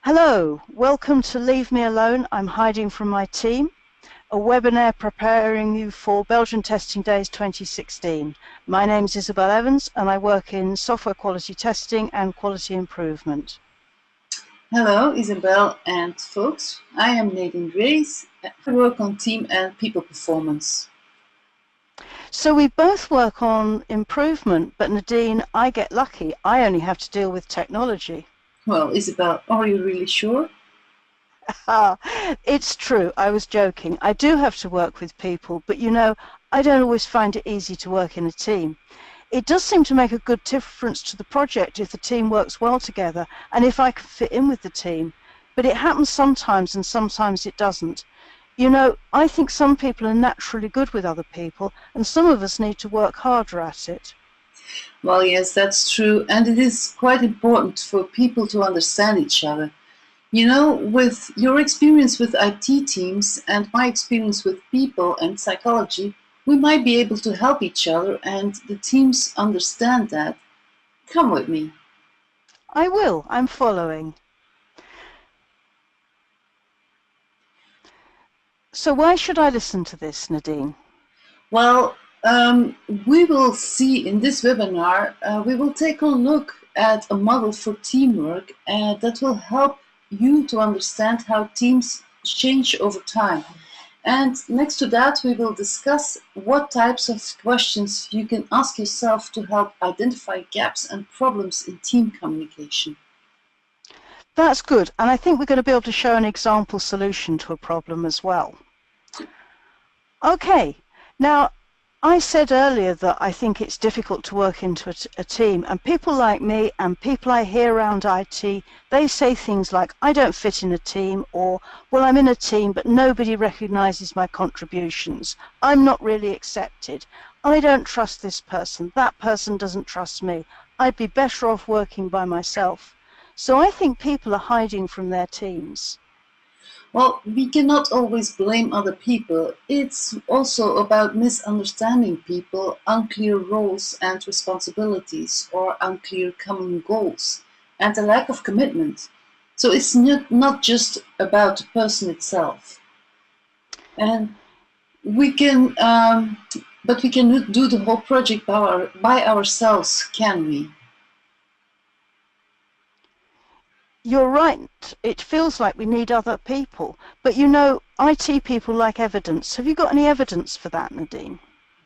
Hello, welcome to Leave Me Alone, I'm Hiding from My Team, a webinar preparing you for Belgian Testing Days 2016. My name is Isabel Evans and I work in software quality testing and quality improvement. Hello, Isabel and folks. I am Nadine Raes. I work on team and people performance. So we both work on improvement, but Nadine, I get lucky. I only have to deal with technology. Well, Isabel, are you really sure? It's true, I was joking. I do have to work with people, but you know, I don't always find it easy to work in a team. It does seem to make a good difference to the project if the team works well together and if I can fit in with the team. But it happens sometimes and sometimes it doesn't. You know, I think some people are naturally good with other people and some of us need to work harder at it. Well, yes, that's true. And it is quite important for people to understand each other. You know, with your experience with IT teams and my experience with people and psychology, we might be able to help each other and the teams understand that. Come with me. I will, I'm following. So why should I listen to this, Nadine? Well, we will see in this webinar, we will take a look at a model for teamwork that will help you to understand how teams change over time. And next to that, we will discuss what types of questions you can ask yourself to help identify gaps and problems in team communication. That's good, and I think we're going to be able to show an example solution to a problem as well. Okay, now I said earlier that I think it's difficult to work into a team, and people like me and people I hear around IT, they say things like, I don't fit in a team, or, well, I'm in a team, but nobody recognizes my contributions. I'm not really accepted. I don't trust this person. That person doesn't trust me. I'd be better off working by myself. So I think people are hiding from their teams. Well, we cannot always blame other people. It's also about misunderstanding people, unclear roles and responsibilities, or unclear common goals, and a lack of commitment. So it's not just about the person itself. And we can, but we can do the whole project by ourselves, can we? You're right, it feels like we need other people, but you know, IT people like evidence. Have you got any evidence for that, Nadine?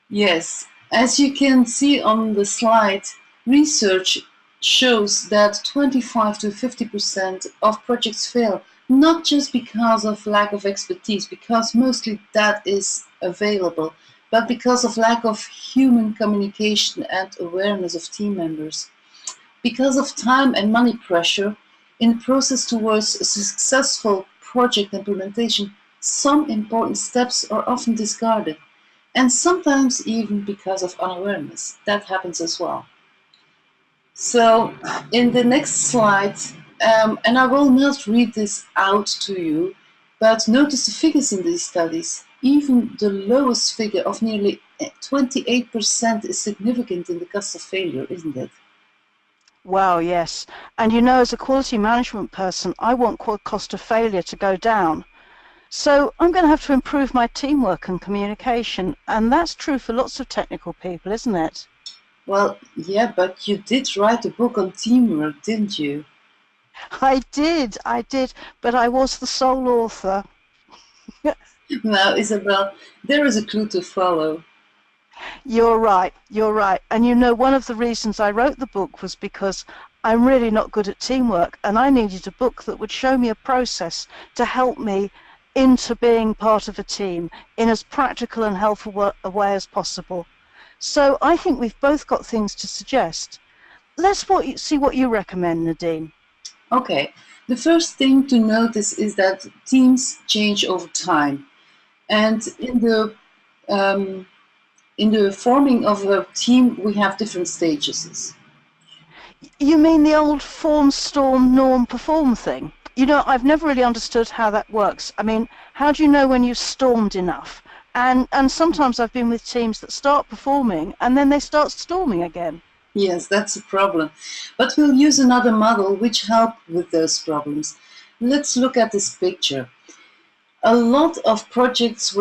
Yes, as you can see on the slide, research shows that 25 to 50% of projects fail, not just because of lack of expertise, because mostly that is available, but because of lack of human communication and awareness of team members. Because of time and money pressure, in the process towards a successful project implementation, some important steps are often discarded, and sometimes even because of unawareness. That happens as well. So in the next slide, and I will not read this out to you, but notice the figures in these studies. Even the lowest figure of nearly 28% is significant in the cost of failure, isn't it? Wow, yes. And you know, as a quality management person, I want cost of failure to go down. So I'm going to have to improve my teamwork and communication. And that's true for lots of technical people, isn't it? Well, yeah, but you did write a book on teamwork, didn't you? I did, but I was the sole author. Now, Isabel, there is a clue to follow. You're right. And you know, one of the reasons I wrote the book was because I'm really not good at teamwork and I needed a book that would show me a process to help me into being part of a team in as practical and helpful a way as possible. So I think we've both got things to suggest. Let's see what you recommend, Nadine. Okay, the first thing to notice is that teams change over time. And in the forming of a team, we have different stages. You mean the old form, storm, norm, perform thing? You know, I've never really understood how that works. I mean, how do you know when you've stormed enough? And sometimes I've been with teams that start performing and then they start storming again. Yes, that's a problem. But we'll use another model which helps with those problems. Let's look at this picture. A lot of projects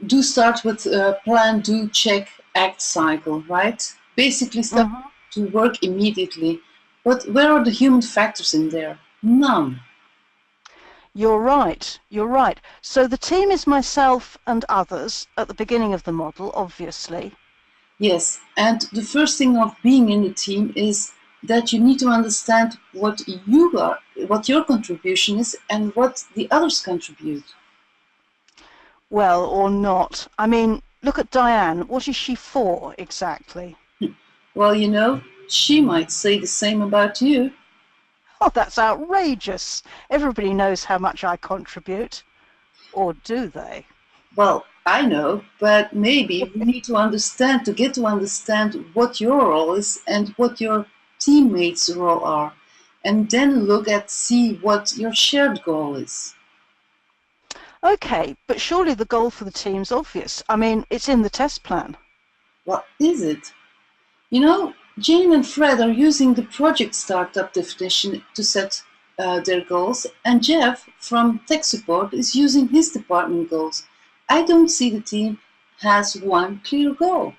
do start with plan, do, check, act cycle, right? Basically start Mhm. to work immediately. But where are the human factors in there? None. You're right, you're right. So the team is myself and others at the beginning of the model, obviously. Yes, and the first thing of being in the team is that you need to understand what you are, what your contribution is, and what the others contribute. Well, or not. I mean, look at Diane. What is she for exactly? Well, she might say the same about you. Oh, that's outrageous. Everybody knows how much I contribute. Or do they? Well, I know, but maybe we need to get to understand what your role is and what your teammates' role are, and then see what your shared goal is. Okay, but surely the goal for the team's obvious. I mean, it's in the test plan. What is it? Jane and Fred are using the project startup definition to set their goals, and Jeff from tech support is using his department goals. I don't see the team has one clear goal.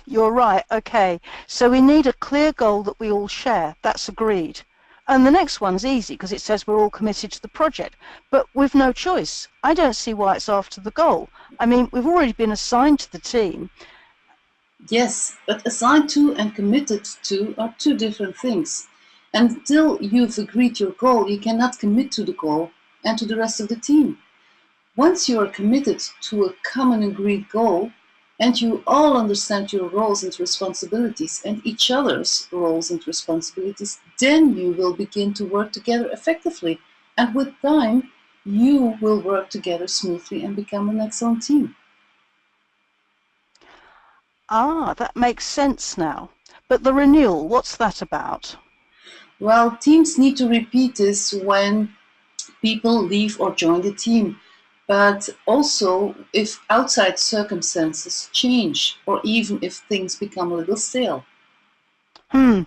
You're right. Okay, so we need a clear goal that we all share. That's agreed. And the next one's easy because it says we're all committed to the project, but we've no choice. I don't see why it's after the goal. I mean, we've already been assigned to the team. Yes, but assigned to and committed to are two different things. Until you've agreed your goal, you cannot commit to the goal and to the rest of the team. Once you are committed to a common agreed goal, and you all understand your roles and responsibilities and each other's roles and responsibilities, then you will begin to work together effectively. And with time, you will work together smoothly and become an excellent team. Ah, that makes sense now. But the renewal, what's that about? Well, teams need to repeat this when people leave or join the team, but also if outside circumstances change or even if things become a little stale. Hmm.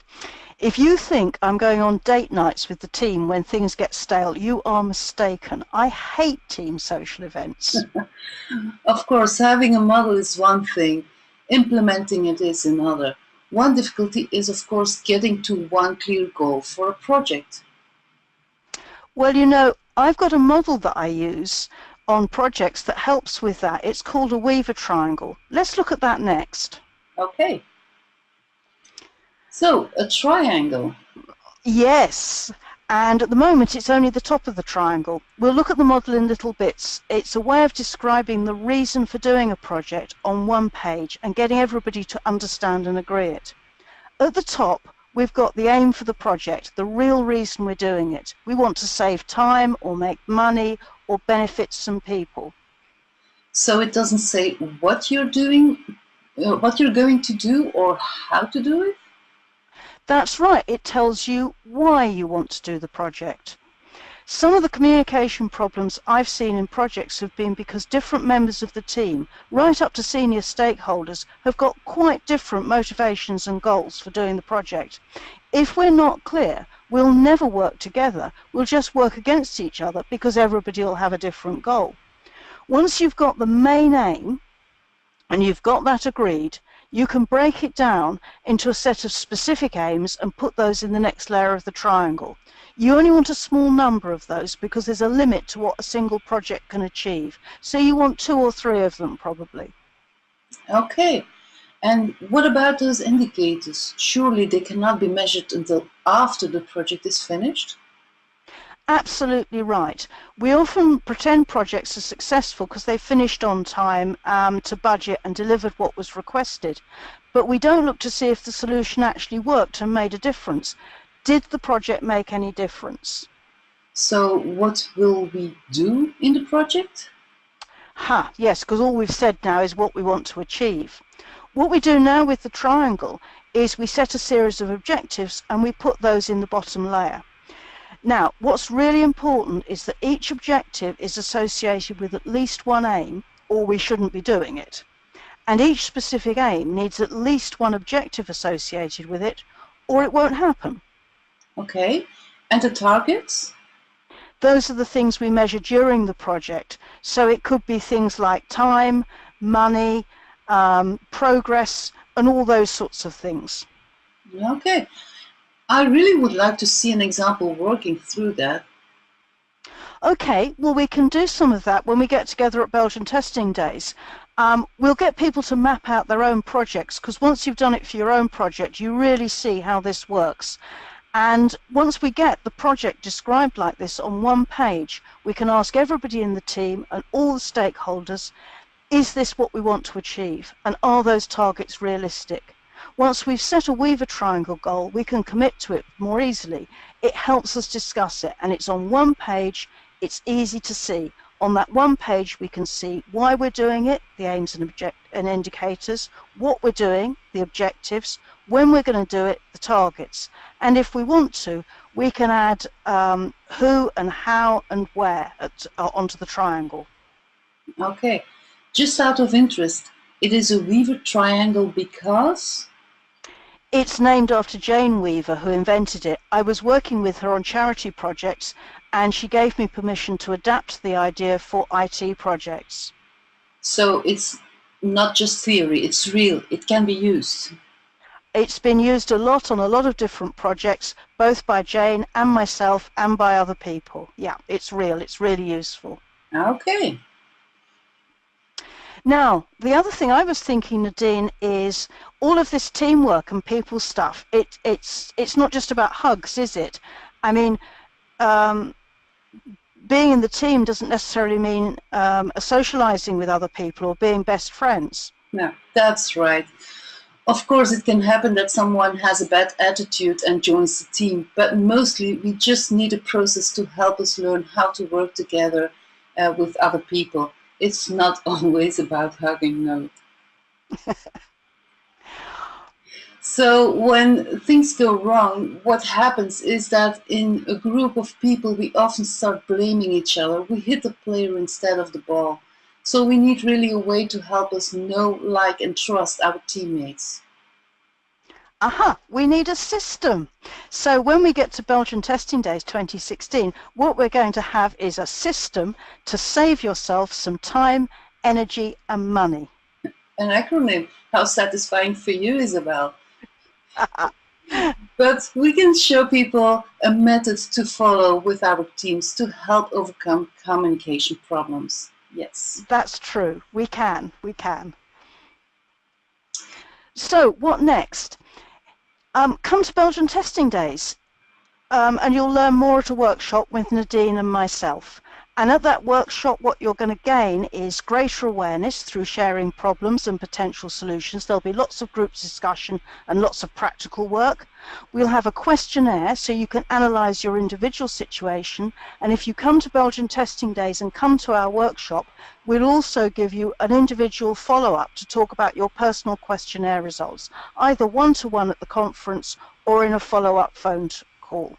If you think I'm going on date nights with the team when things get stale, you are mistaken. I hate team social events. Of course, having a model is one thing, implementing it is another. One difficulty is, of course, getting to one clear goal for a project. Well, I've got a model that I use on projects that helps with that. It's called a Weaver triangle. Let's look at that next. Okay, so a triangle. Yes, and at the moment it's only the top of the triangle. We'll look at the model in little bits. It's a way of describing the reason for doing a project on one page and getting everybody to understand and agree it. At the top, we've got the aim for the project, the real reason we're doing it. We want to save time or make money or benefit some people. So it doesn't say what you're doing, what you're going to do, or how to do it. That's right, it tells you why you want to do the project. Some of the communication problems I've seen in projects have been because different members of the team, right up to senior stakeholders, have got quite different motivations and goals for doing the project. If we're not clear, we'll never work together. We'll just work against each other because everybody will have a different goal. Once you've got the main aim and you've got that agreed, you can break it down into a set of specific aims and put those in the next layer of the triangle. You only want a small number of those because there's a limit to what a single project can achieve. So you want 2 or 3 of them probably. Okay, and what about those indicators? Surely they cannot be measured until after the project is finished? Absolutely right. We often pretend projects are successful because they finished on time, to budget and delivered what was requested. But we don't look to see if the solution actually worked and made a difference. Did the project make any difference? So what will we do in the project? Yes, because all we've said now is what we want to achieve. What we do now with the triangle is we set a series of objectives and we put those in the bottom layer. Now, what's really important is that each objective is associated with at least one aim, or we shouldn't be doing it. And each specific aim needs at least one objective associated with it, or it won't happen. Okay, And the targets? Those are the things we measure during the project. So it could be things like time, money, progress, and all those sorts of things. Okay. I really would like to see an example working through that. Okay, well, we can do some of that when we get together at Belgian Testing Days. We'll get people to map out their own projects, because once you've done it for your own project, you really see how this works. And once we get the project described like this on one page, we can ask everybody in the team and all the stakeholders, is this what we want to achieve? And are those targets realistic? Once we've set a Weaver Triangle goal, we can commit to it more easily. It helps us discuss it, and it's on one page. It's easy to see. On that one page, we can see why we're doing it, the aims and indicators, what we're doing, the objectives, when we're going to do it, the targets. And if we want to, we can add who and how and where onto the triangle. Okay. Just out of interest, it is a Weaver triangle because? It's named after Jane Weaver, who invented it. I was working with her on charity projects, and she gave me permission to adapt the idea for IT projects. So it's not just theory, it's real, it can be used. It's been used a lot on a lot of different projects, both by Jane and myself and by other people. Yeah, it's real, it's really useful. Okay. Now, the other thing I was thinking, Nadine, is all of this teamwork and people stuff. It's not just about hugs, is it? I mean, being in the team doesn't necessarily mean socializing with other people or being best friends. No, that's right. Of course, it can happen that someone has a bad attitude and joins the team, but mostly we just need a process to help us learn how to work together with other people. It's not always about hugging, no. So when things go wrong, what happens is that in a group of people, we often start blaming each other. We hit the player instead of the ball. So we need really a way to help us know, like, and trust our teammates. Aha, we need a system. So when we get to Belgian Testing Days 2016, what we're going to have is a system to save yourself some time, energy, and money. An acronym. How satisfying for you, Isabel. But we can show people a method to follow with our teams to help overcome communication problems. Yes. That's true. We can. So what next? Come to Belgian Testing Days and you'll learn more at a workshop with Nadine and myself. And at that workshop, what you're going to gain is greater awareness through sharing problems and potential solutions. There'll be lots of group discussion and lots of practical work. We'll have a questionnaire so you can analyse your individual situation. And if you come to Belgian Testing Days and come to our workshop, we'll also give you an individual follow-up to talk about your personal questionnaire results, either one-to-one at the conference or in a follow-up phone call.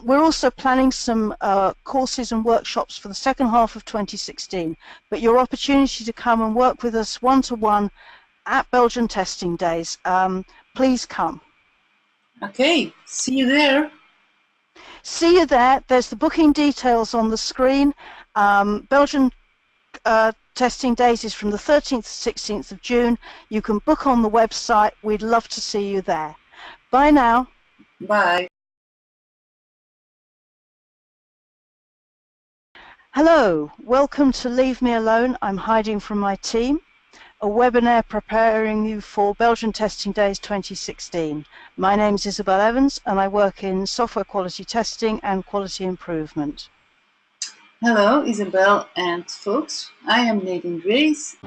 We're also planning some courses and workshops for the second half of 2016, but your opportunity to come and work with us one-to-one at Belgian Testing Days, please come. Okay, see you there. See you there. There's the booking details on the screen. Belgian Testing Days is from the 13th to 16th of June. You can book on the website. We'd love to see you there. Bye now. Bye. Hello, welcome to Leave Me Alone. I'm hiding from my team, a webinar preparing you for Belgian Testing Days 2016. My name is Isabel Evans and I work in software quality testing and quality improvement. Hello, Isabel and folks. I am Nadine Raes.